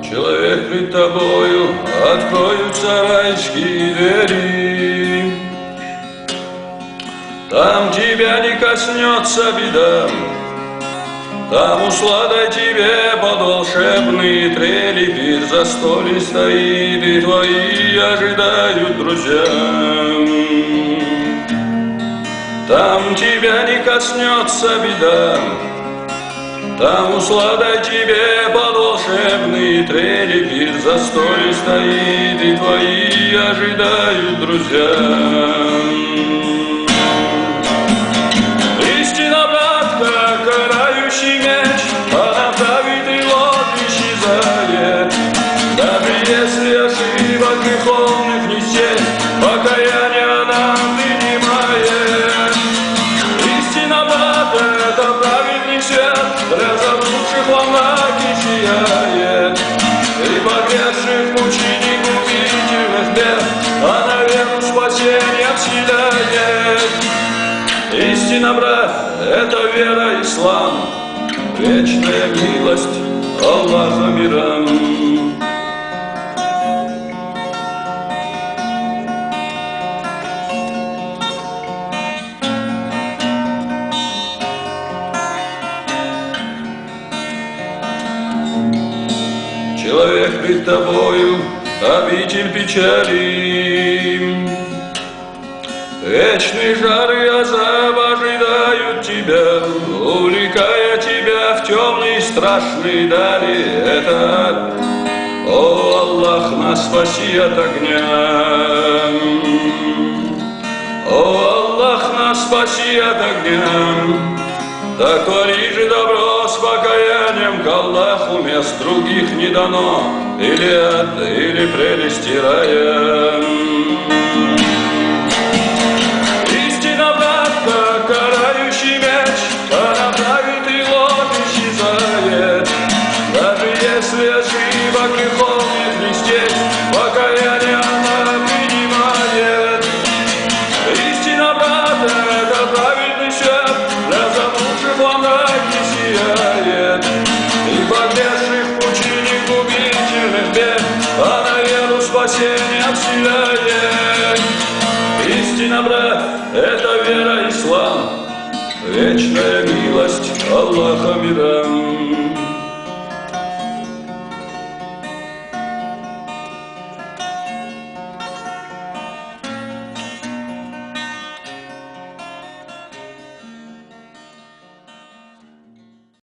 Человек пред тобою, откроются райские двери. Там тебя не коснется беда, там усладой тебе под волшебные трели пир застолье стоит, и твои ожидают друзья. Там тебя не коснется беда, там усладой тебе под волшебные трели пир застолье стоит, и твои ожидают друзья. Истина, брат, как карающий меч, а праведный лоб исчезает. Даже если ошибок греховных не счесть, покаяние нам принимает. Истина, брат, это праведный свет, для заблудших во мраке сияет. И погрязших мученик губительных бед, а на веру спасения вселяет. Истина, брат, это вера, ислам, вечная милость Аллаха мира. Человек пред тобою, обитель печали. Вечные жары и азаб ожидают тебя, увлекая тебя в темные страшные дали. Это ад. О, Аллах, нас спаси от огня. О, Аллах, нас спаси от огня. Так твори же добро с покаянием к Аллаху, мест других не дано, или ад, или прелести рая. Истина, брат, как карающий меч, а направит и лоб исчезает. Даже если ошибок греховных не счесть, покаяние она принимает. Истина, брат, это праведный свет, для заблудших во мраке сияет. И погрязших мученик губительных бед, а на веру спасения вселяет. Истина, брат, это вера, ислам, вечная милость Аллаха мира.